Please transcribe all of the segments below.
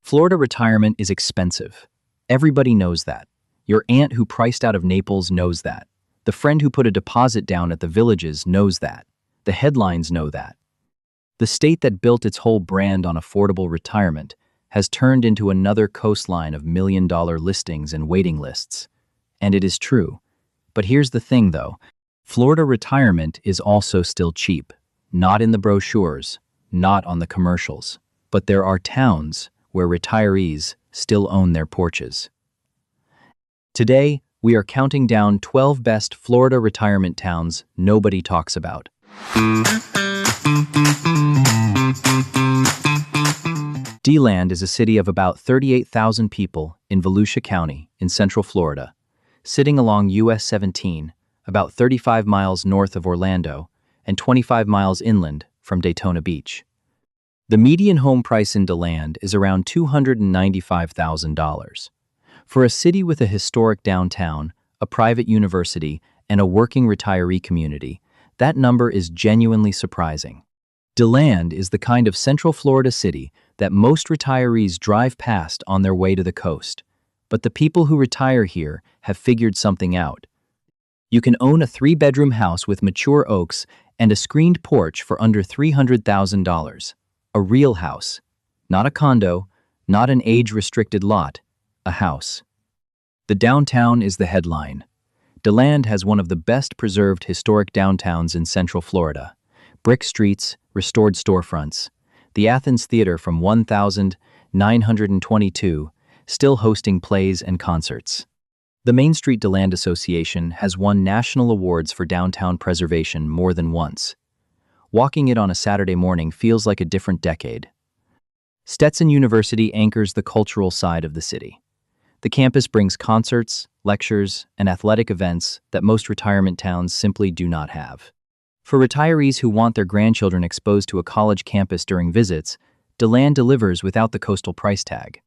Florida retirement is expensive. Everybody knows that. Your aunt who priced out of Naples knows that. The friend who put a deposit down at the Villages knows that. The headlines know that. The state that built its whole brand on affordable retirement has turned into another coastline of million-dollar listings and waiting lists. And it is true. But here's the thing, though. Florida retirement is also still cheap. Not in the brochures, not on the commercials. But there are towns where retirees still own their porches. Today, we are counting down 12 best Florida retirement towns nobody talks about. DeLand is a city of about 38,000 people in Volusia County in central Florida, sitting along US 17, about 35 miles north of Orlando and 25 miles inland from Daytona Beach. The median home price in DeLand is around $295,000. For a city with a historic downtown, a private university, and a working retiree community, that number is genuinely surprising. DeLand is the kind of Central Florida city that most retirees drive past on their way to the coast. But the people who retire here have figured something out. You can own a 3-bedroom house with mature oaks and a screened porch for under $300,000. A real house. Not a condo, not an age-restricted lot. A house. The downtown is the headline. DeLand has one of the best preserved historic downtowns in Central Florida. Brick streets, restored storefronts. The Athens Theater from 1922, still hosting plays and concerts. The Main Street DeLand Association has won national awards for downtown preservation more than once. Walking it on a Saturday morning feels like a different decade. Stetson University anchors the cultural side of the city. The campus brings concerts, lectures, and athletic events that most retirement towns simply do not have. For retirees who want their grandchildren exposed to a college campus during visits, DeLand delivers without the coastal price tag.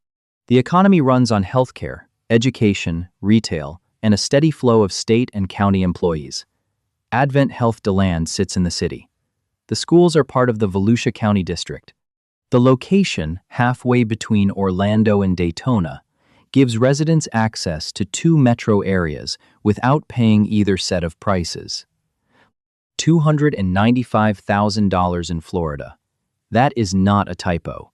The economy runs on healthcare, education, retail, and a steady flow of state and county employees. Advent Health DeLand sits in the city. The schools are part of the Volusia County District. The location, halfway between Orlando and Daytona, gives residents access to 2 metro areas without paying either set of prices. $295,000 in Florida. That is not a typo.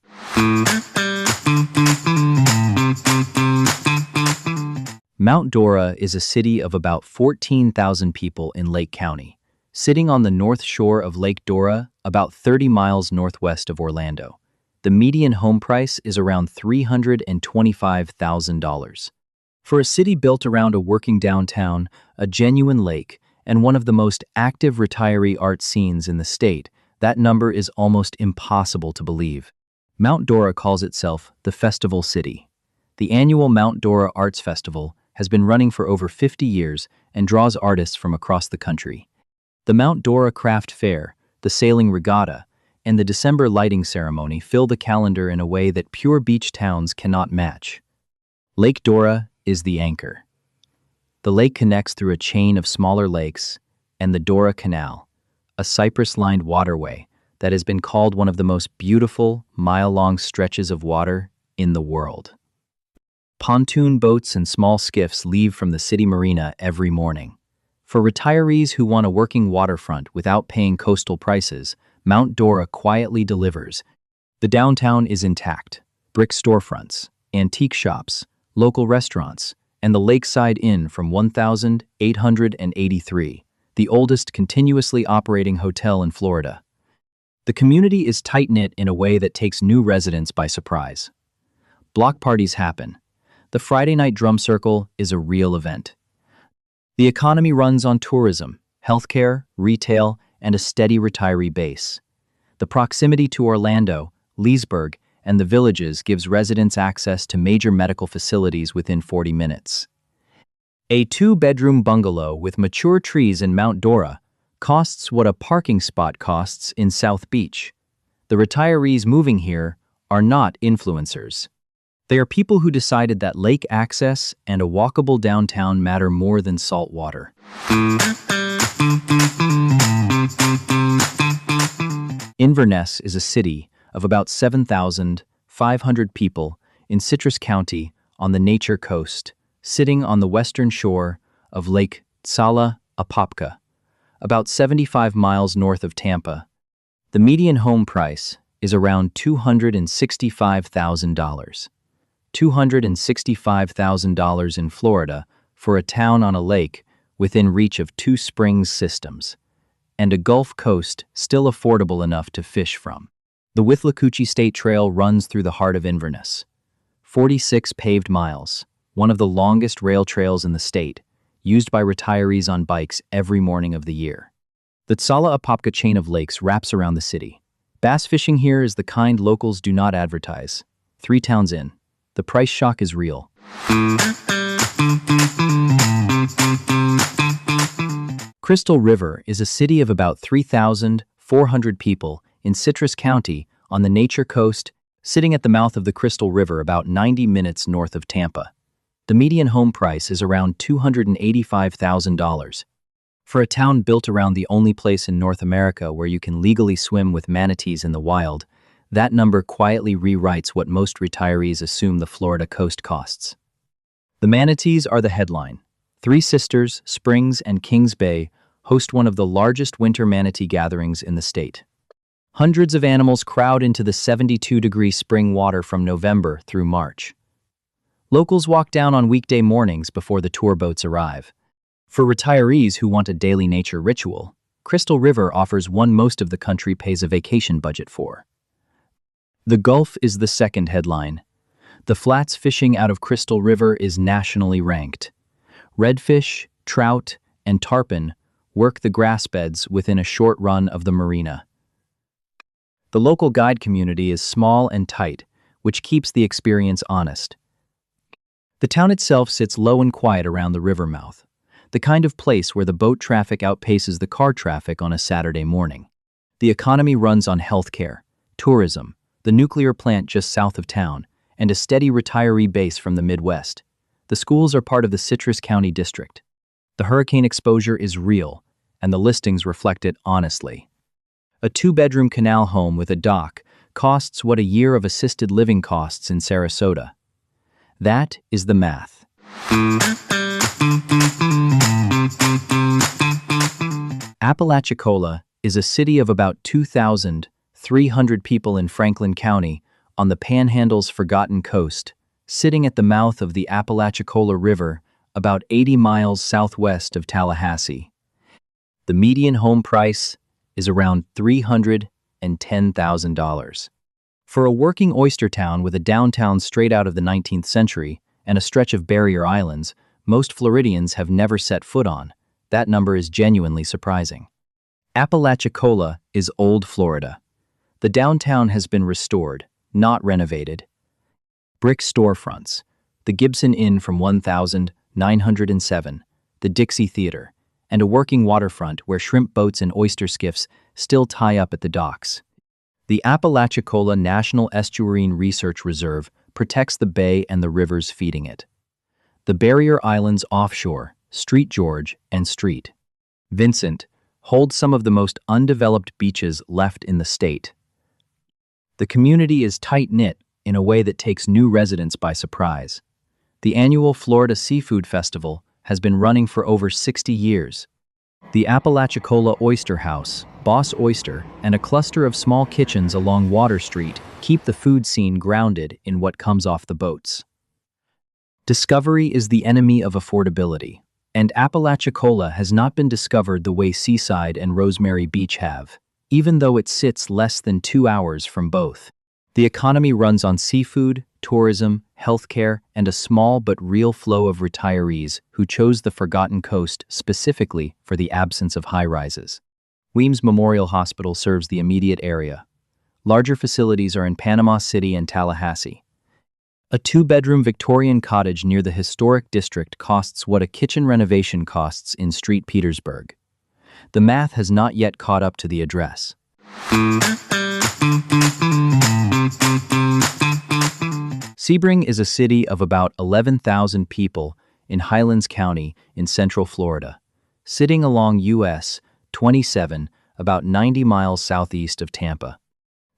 Mount Dora is a city of about 14,000 people in Lake County, sitting on the north shore of Lake Dora, about 30 miles northwest of Orlando. The median home price is around $325,000. For a city built around a working downtown, a genuine lake, and one of the most active retiree art scenes in the state, that number is almost impossible to believe. Mount Dora calls itself the Festival City. The annual Mount Dora Arts Festival has been running for over 50 years and draws artists from across the country. The Mount Dora Craft Fair, the Sailing Regatta, and the December lighting ceremony fill the calendar in a way that pure beach towns cannot match. Lake Dora is the anchor. The lake connects through a chain of smaller lakes and the Dora Canal, a cypress-lined waterway that has been called one of the most beautiful, mile-long stretches of water in the world. Pontoon boats and small skiffs leave from the city marina every morning. For retirees who want a working waterfront without paying coastal prices, Mount Dora quietly delivers. The downtown is intact. Brick storefronts, antique shops, local restaurants, and the Lakeside Inn from 1883, the oldest continuously operating hotel in Florida. The community is tight-knit in a way that takes new residents by surprise. Block parties happen. The Friday night drum circle is a real event. The economy runs on tourism, healthcare, retail, and a steady retiree base. The proximity to Orlando, Leesburg, and the Villages gives residents access to major medical facilities within 40 minutes. A 2-bedroom bungalow with mature trees in Mount Dora costs what a parking spot costs in South Beach. The retirees moving here are not influencers. They are people who decided that lake access and a walkable downtown matter more than salt water. Inverness is a city of about 7,500 people in Citrus County on the Nature Coast, sitting on the western shore of Lake Tsala Apopka, about 75 miles north of Tampa. The median home price is around $265,000. $265,000 in Florida for a town on a lake within reach of two springs systems, and a Gulf Coast still affordable enough to fish from. The Withlacoochee State Trail runs through the heart of Inverness. 46 paved miles, one of the longest rail trails in the state, used by retirees on bikes every morning of the year. The Tsala Apopka chain of lakes wraps around the city. Bass fishing here is the kind locals do not advertise. 3 towns in, the price shock is real. Crystal River is a city of about 3,400 people in Citrus County on the Nature Coast, sitting at the mouth of the Crystal River about 90 minutes north of Tampa. The median home price is around $285,000. For a town built around the only place in North America where you can legally swim with manatees in the wild, that number quietly rewrites what most retirees assume the Florida coast costs. The manatees are the headline. Three Sisters, Springs, and Kings Bay host one of the largest winter manatee gatherings in the state. Hundreds of animals crowd into the 72-degree spring water from November through March. Locals walk down on weekday mornings before the tour boats arrive. For retirees who want a daily nature ritual, Crystal River offers one most of the country pays a vacation budget for. The Gulf is the second headline. The flats fishing out of Crystal River is nationally ranked. Redfish, trout, and tarpon work the grass beds within a short run of the marina. The local guide community is small and tight, which keeps the experience honest. The town itself sits low and quiet around the river mouth, the kind of place where the boat traffic outpaces the car traffic on a Saturday morning. The economy runs on healthcare, tourism, the nuclear plant just south of town, and a steady retiree base from the Midwest. The schools are part of the Citrus County District. The hurricane exposure is real, and the listings reflect it honestly. A 2-bedroom canal home with a dock costs what a year of assisted living costs in Sarasota. That is the math. Apalachicola is a city of about 2,300 people in Franklin County on the Panhandle's Forgotten Coast, sitting at the mouth of the Apalachicola River about 80 miles southwest of Tallahassee. The median home price is around $310,000. For a working oyster town with a downtown straight out of the 19th century and a stretch of barrier islands most Floridians have never set foot on, that number is genuinely surprising. Apalachicola is old Florida. The downtown has been restored, not renovated. Brick storefronts, the Gibson Inn from 1907, the Dixie Theater, and a working waterfront where shrimp boats and oyster skiffs still tie up at the docks. The Apalachicola National Estuarine Research Reserve protects the bay and the rivers feeding it. The barrier islands offshore, Street George and Street Vincent, hold some of the most undeveloped beaches left in the state. The community is tight-knit in a way that takes new residents by surprise. The annual Florida Seafood Festival has been running for over 60 years. The Apalachicola Oyster House, Boss Oyster, and a cluster of small kitchens along Water Street keep the food scene grounded in what comes off the boats. Discovery is the enemy of affordability, and Apalachicola has not been discovered the way Seaside and Rosemary Beach have, even though it sits less than 2 hours from both. The economy runs on seafood, tourism, healthcare, and a small but real flow of retirees who chose the Forgotten Coast specifically for the absence of high-rises. Weems Memorial Hospital serves the immediate area. Larger facilities are in Panama City and Tallahassee. A 2-bedroom Victorian cottage near the historic district costs what a kitchen renovation costs in St. Petersburg. The math has not yet caught up to the address. Sebring is a city of about 11,000 people in Highlands County in central Florida, sitting along US 27, about 90 miles southeast of Tampa.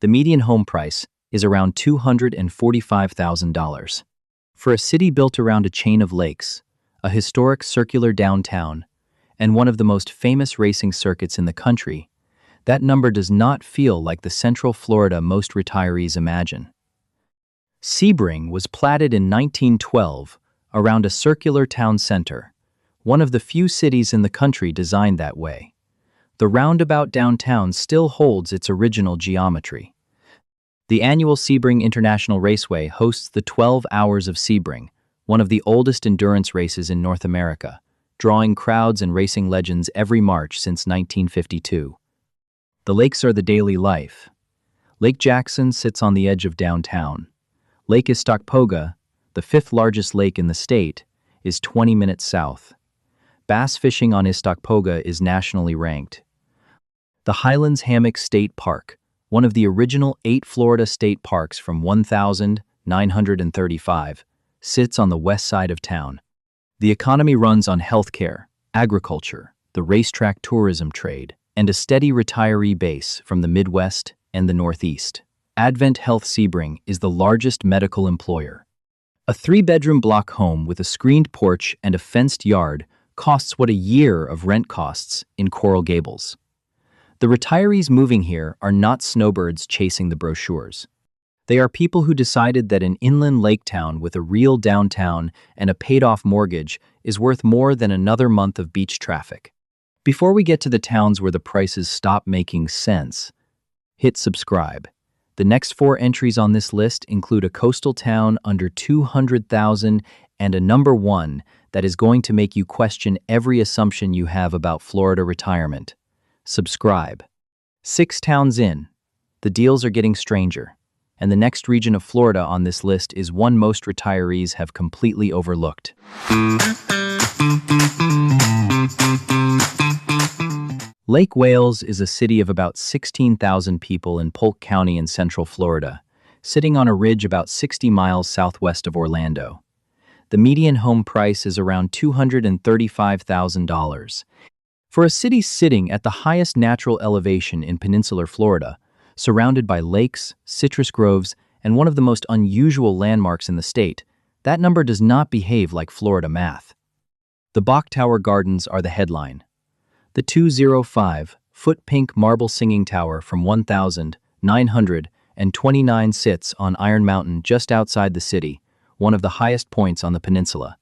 The median home price is around $245,000. For a city built around a chain of lakes, a historic circular downtown, and one of the most famous racing circuits in the country, that number does not feel like the Central Florida most retirees imagine. Sebring was platted in 1912 around a circular town center, one of the few cities in the country designed that way. The roundabout downtown still holds its original geometry. The annual Sebring International Raceway hosts the 12 Hours of Sebring, one of the oldest endurance races in North America, drawing crowds and racing legends every March since 1952. The lakes are the daily life. Lake Jackson sits on the edge of downtown. Lake Istokpoga, the fifth largest lake in the state, is 20 minutes south. Bass fishing on Istokpoga is nationally ranked. The Highlands Hammock State Park, one of the original 8 Florida state parks from 1935, sits on the west side of town. The economy runs on healthcare, agriculture, the racetrack tourism trade, and a steady retiree base from the Midwest and the Northeast. Advent Health Sebring is the largest medical employer. A 3-bedroom block home with a screened porch and a fenced yard costs what a year of rent costs in Coral Gables. The retirees moving here are not snowbirds chasing the brochures. They are people who decided that an inland lake town with a real downtown and a paid-off mortgage is worth more than another month of beach traffic. Before we get to the towns where the prices stop making sense, hit subscribe. The next 4 entries on this list include a coastal town under 200,000 and a number 1 that is going to make you question every assumption you have about Florida retirement. Subscribe. 6 towns in, the deals are getting stranger, and the next region of Florida on this list is one most retirees have completely overlooked. Lake Wales is a city of about 16,000 people in Polk County in central Florida, sitting on a ridge about 60 miles southwest of Orlando. The median home price is around $235,000. For a city sitting at the highest natural elevation in peninsular Florida, surrounded by lakes, citrus groves, and one of the most unusual landmarks in the state, that number does not behave like Florida math. The Bok Tower Gardens are the headline. The 205-foot pink marble singing tower from 1,929 sits on Iron Mountain just outside the city, one of the highest points on the peninsula.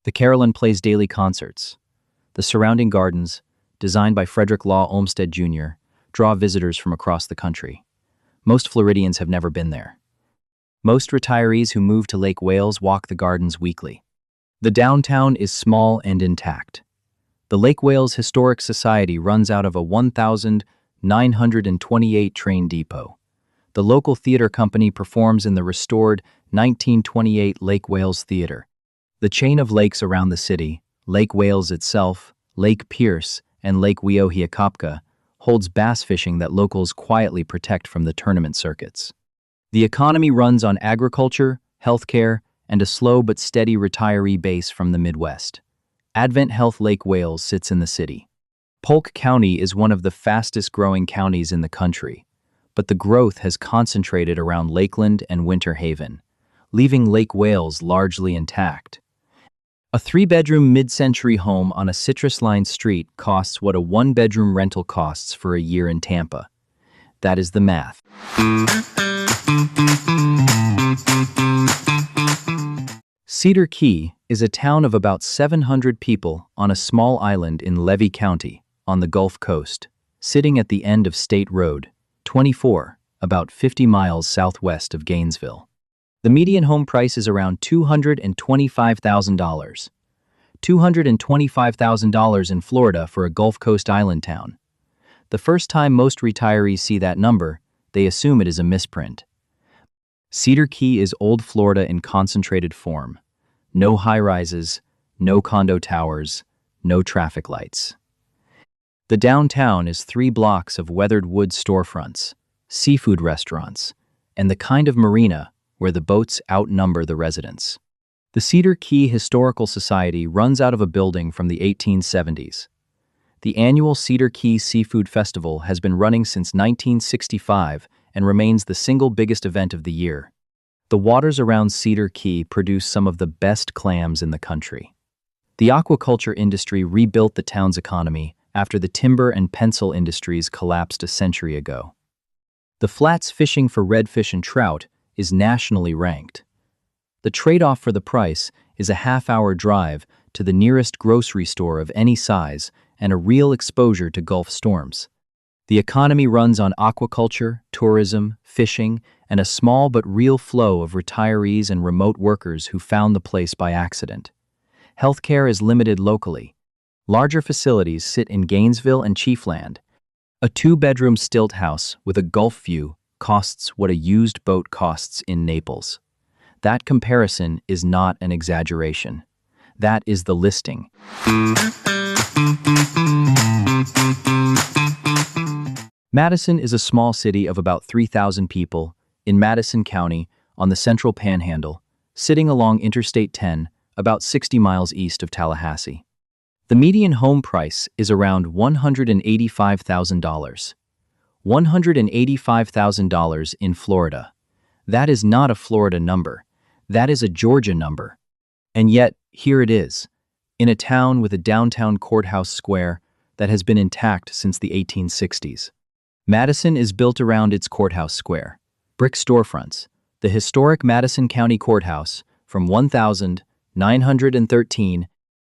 The Carillon plays daily concerts. The surrounding gardens, designed by Frederick Law Olmsted Jr., draw visitors from across the country. Most Floridians have never been there. Most retirees who move to Lake Wales walk the gardens weekly. The downtown is small and intact. The Lake Wales Historic Society runs out of a 1,928 train depot. The local theater company performs in the restored 1928 Lake Wales Theater. The chain of lakes around the city, Lake Wales itself, Lake Pierce, and Lake Weohiakopka, holds bass fishing that locals quietly protect from the tournament circuits. The economy runs on agriculture, healthcare, and a slow but steady retiree base from the Midwest. Advent Health Lake Wales sits in the city. Polk County is one of the fastest-growing counties in the country, but the growth has concentrated around Lakeland and Winter Haven, leaving Lake Wales largely intact. A 3-bedroom mid-century home on a citrus-lined street costs what a 1-bedroom rental costs for a year in Tampa. That is the math. Cedar Key is a town of about 700 people on a small island in Levy County on the Gulf Coast, sitting at the end of State Road 24, about 50 miles southwest of Gainesville. The median home price is around $225,000. $225,000 in Florida for a Gulf Coast island town. The first time most retirees see that number, they assume it is a misprint. Cedar Key is old Florida in concentrated form. No high-rises, no condo towers, no traffic lights. The downtown is 3 blocks of weathered wood storefronts, seafood restaurants, and the kind of marina where the boats outnumber the residents. The Cedar Key Historical Society runs out of a building from the 1870s. The annual Cedar Key Seafood Festival has been running since 1965 and remains the single biggest event of the year. The waters around Cedar Key produce some of the best clams in the country. The aquaculture industry rebuilt the town's economy after the timber and pencil industries collapsed a century ago. The flats fishing for redfish and trout is nationally ranked. The trade-off for the price is a half-hour drive to the nearest grocery store of any size and a real exposure to Gulf storms. The economy runs on aquaculture, tourism, fishing, and a small but real flow of retirees and remote workers who found the place by accident. Healthcare is limited locally. Larger facilities sit in Gainesville and Chiefland. A two-bedroom stilt house with a Gulf view costs what a used boat costs in Naples. That comparison is not an exaggeration. That is the listing. Madison is a small city of about 3,000 people in Madison County on the Central Panhandle, sitting along Interstate 10, about 60 miles east of Tallahassee. The median home price is around $185,000. $185,000 in Florida. That is not a Florida number. That is a Georgia number. And yet, here it is, in a town with a downtown courthouse square that has been intact since the 1860s. Madison is built around its courthouse square. Brick storefronts. The historic Madison County Courthouse from 1913,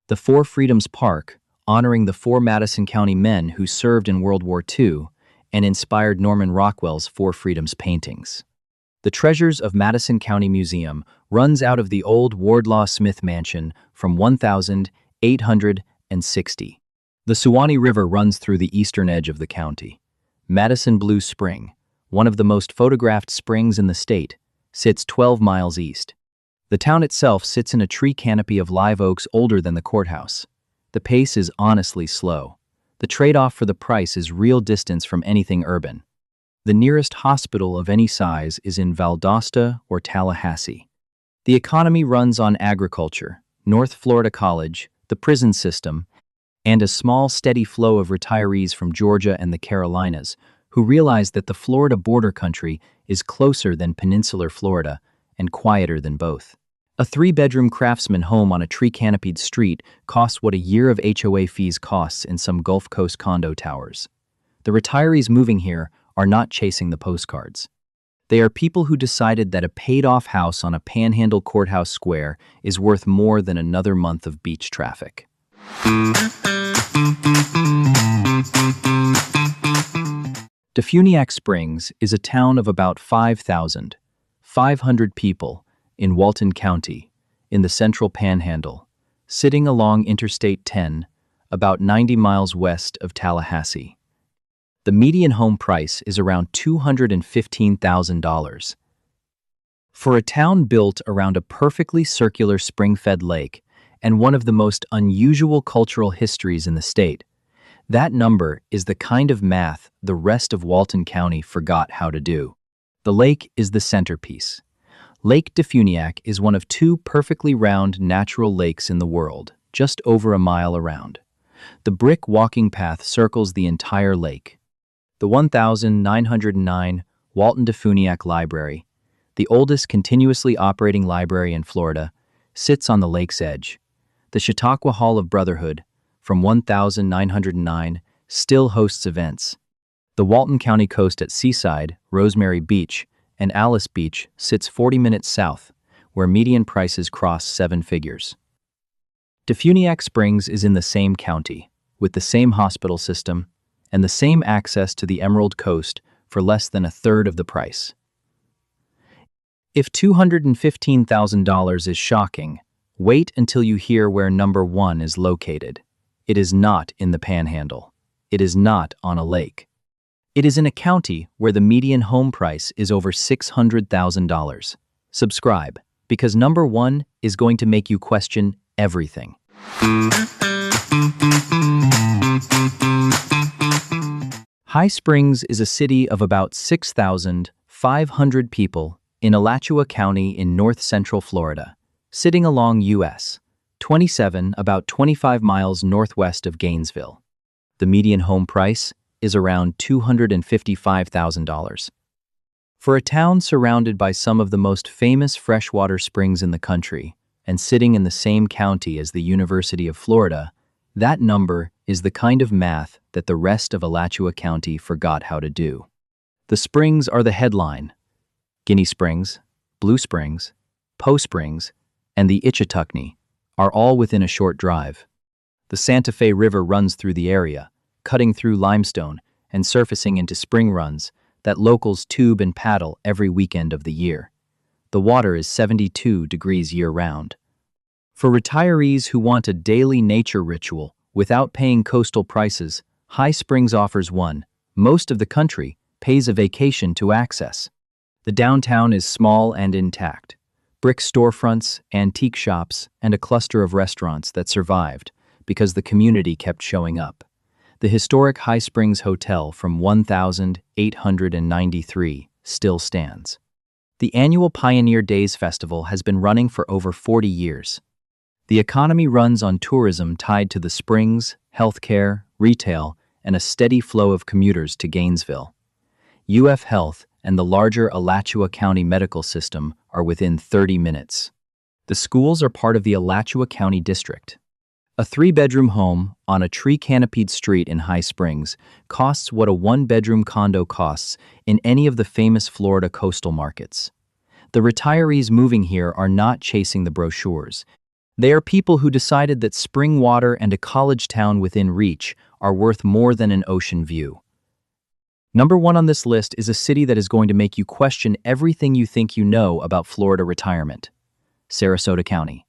the Four Freedoms Park, honoring the four Madison County men who served in World War II and inspired Norman Rockwell's Four Freedoms paintings. The Treasures of Madison County Museum runs out of the old Wardlaw Smith Mansion from 1860. The Suwannee River runs through the eastern edge of the county. Madison Blue Spring, one of the most photographed springs in the state, sits 12 miles east. The town itself sits in a tree canopy of live oaks older than the courthouse. The pace is honestly slow. The trade-off for the price is real distance from anything urban. The nearest hospital of any size is in Valdosta or Tallahassee. The economy runs on agriculture, North Florida College, the prison system, and a small, steady flow of retirees from Georgia and the Carolinas who realize that the Florida border country is closer than peninsular Florida and quieter than both. A three-bedroom craftsman home on a tree-canopied street costs what a year of HOA fees costs in some Gulf Coast condo towers. The retirees moving here are not chasing the postcards. They are people who decided that a paid-off house on a Panhandle courthouse square is worth more than another month of beach traffic. Defuniak Springs is a town of about 5,500 people in Walton County, in the Central Panhandle, sitting along Interstate 10, about 90 miles west of Tallahassee. The median home price is around $215,000. For a town built around a perfectly circular spring-fed lake and one of the most unusual cultural histories in the state, that number is the kind of math the rest of Walton County forgot how to do. The lake is the centerpiece. Lake Defuniak is one of two perfectly round natural lakes in the world, just over a mile around. The brick walking path circles the entire lake. The 1909 Walton Defuniak Library, the oldest continuously operating library in Florida, sits on the lake's edge. The Chautauqua Hall of Brotherhood, from 1909, still hosts events. The Walton County coast at Seaside, Rosemary Beach, and Alice Beach sits 40 minutes south, where median prices cross seven figures. Defuniak Springs is in the same county, with the same hospital system, and the same access to the Emerald Coast for less than a third of the price. If $215,000 is shocking, wait until you hear where number one is located. It is not in the Panhandle. It is not on a lake. It is in a county where the median home price is over $600,000. Subscribe, because number one is going to make you question everything. High Springs is a city of about 6,500 people in Alachua County in north-central Florida, sitting along US 27, about 25 miles northwest of Gainesville. The median home price is around $255,000. For a town surrounded by some of the most famous freshwater springs in the country, and sitting in the same county as the University of Florida, that number is the kind of math that the rest of Alachua County forgot how to do. The springs are the headline: Guinea Springs, Blue Springs, Poe Springs, and the Ichetuckney are all within a short drive. The Santa Fe River runs through the area, cutting through limestone and surfacing into spring runs that locals tube and paddle every weekend of the year. The water is 72 degrees year-round. For retirees who want a daily nature ritual without paying coastal prices, High Springs offers one. Most of the country pays a vacation to access. The downtown is small and intact. Brick storefronts, antique shops, and a cluster of restaurants that survived because the community kept showing up. The historic High Springs Hotel from 1893 still stands. The annual Pioneer Days Festival has been running for over 40 years. The economy runs on tourism tied to the springs, healthcare, retail, and a steady flow of commuters to Gainesville. UF Health and the larger Alachua County medical system are within 30 minutes. The schools are part of the Alachua County District. A 3-bedroom home on a tree-canopied street in High Springs costs what a 1-bedroom condo costs in any of the famous Florida coastal markets. The retirees moving here are not chasing the brochures. They are people who decided that spring water and a college town within reach are worth more than an ocean view. Number 1 on this list is a city that is going to make you question everything you think you know about Florida retirement: Sarasota County.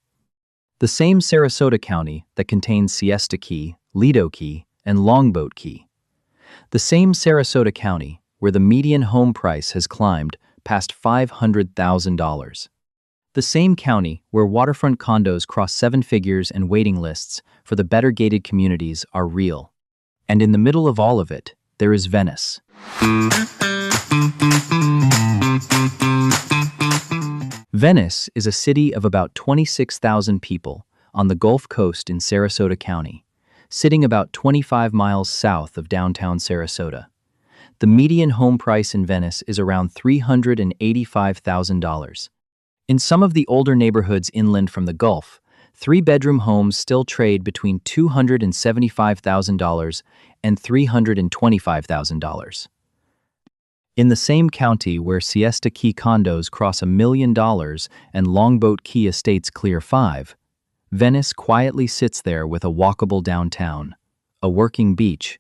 The same Sarasota County that contains Siesta Key, Lido Key, and Longboat Key. The same Sarasota County where the median home price has climbed past $500,000. The same county where waterfront condos cross 7 figures and waiting lists for the better gated communities are real. And in the middle of all of it, there is Venice. Venice is a city of about 26,000 people on the Gulf Coast in Sarasota County, sitting about 25 miles south of downtown Sarasota. The median home price in Venice is around $385,000. In some of the older neighborhoods inland from the Gulf, 3-bedroom homes still trade between $275,000 and $325,000. In the same county where Siesta Key condos cross $1 million and Longboat Key estates clear 5, Venice quietly sits there with a walkable downtown, a working beach,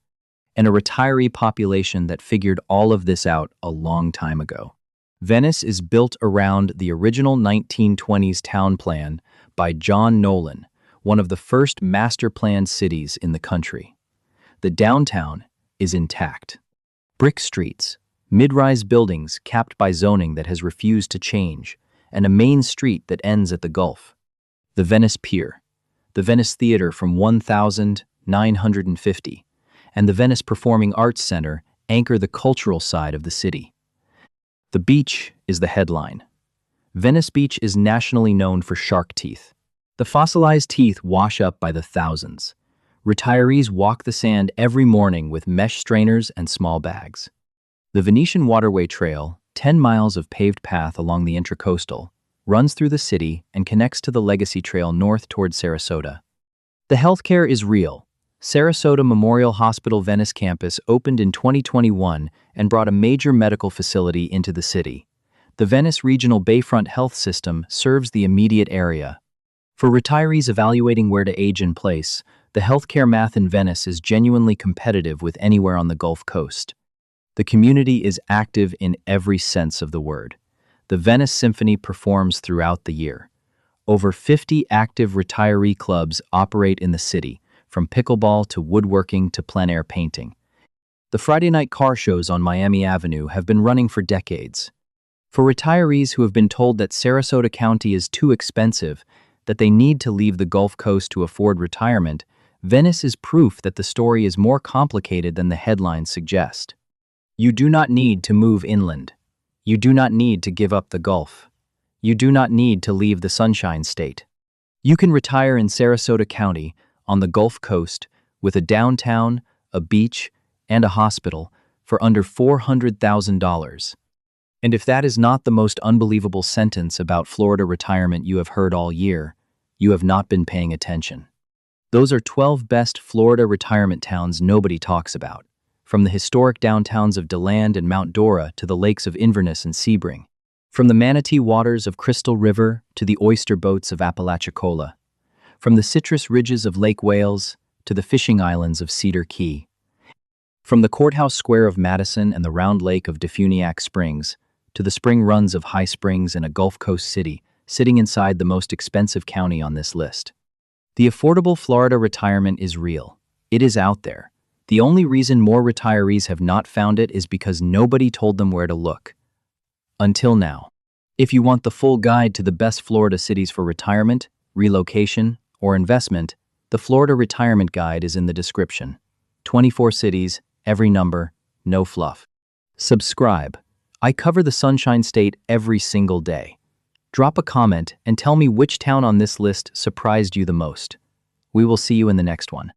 and a retiree population that figured all of this out a long time ago. Venice is built around the original 1920s town plan by John Nolan, one of the first master-planned cities in the country. The downtown is intact. Brick streets, mid-rise buildings capped by zoning that has refused to change, and a main street that ends at the Gulf. The Venice Pier, the Venice Theater from 1950, and the Venice Performing Arts Center anchor the cultural side of the city. The beach is the headline. Venice Beach is nationally known for shark teeth. The fossilized teeth wash up by the thousands. Retirees walk the sand every morning with mesh strainers and small bags. The Venetian Waterway Trail, 10 miles of paved path along the Intracoastal, runs through the city and connects to the Legacy Trail north toward Sarasota. The healthcare is real. Sarasota Memorial Hospital Venice campus opened in 2021 and brought a major medical facility into the city. The Venice Regional Bayfront Health System serves the immediate area. For retirees evaluating where to age in place, the healthcare math in Venice is genuinely competitive with anywhere on the Gulf Coast. The community is active in every sense of the word. The Venice Symphony performs throughout the year. Over 50 active retiree clubs operate in the city, from pickleball to woodworking to plein-air painting. The Friday night car shows on Miami Avenue have been running for decades. For retirees who have been told that Sarasota County is too expensive, that they need to leave the Gulf Coast to afford retirement, Venice is proof that the story is more complicated than the headlines suggest. You do not need to move inland. You do not need to give up the Gulf. You do not need to leave the Sunshine State. You can retire in Sarasota County on the Gulf Coast with a downtown, a beach, and a hospital for under $400,000. And if that is not the most unbelievable sentence about Florida retirement you have heard all year, you have not been paying attention. Those are 12 best Florida retirement towns nobody talks about, from the historic downtowns of DeLand and Mount Dora to the lakes of Inverness and Sebring, from the manatee waters of Crystal River to the oyster boats of Apalachicola, from the citrus ridges of Lake Wales to the fishing islands of Cedar Key, from the courthouse square of Madison and the round lake of Defuniak Springs to the spring runs of High Springs and a Gulf Coast city sitting inside the most expensive county on this list. The affordable Florida retirement is real. It is out there. The only reason more retirees have not found it is because nobody told them where to look. Until now. If you want the full guide to the best Florida cities for retirement, relocation, or investment, the Florida Retirement Guide is in the description. 24 cities, every number, no fluff. Subscribe. I cover the Sunshine State every single day. Drop a comment and tell me which town on this list surprised you the most. We will see you in the next one.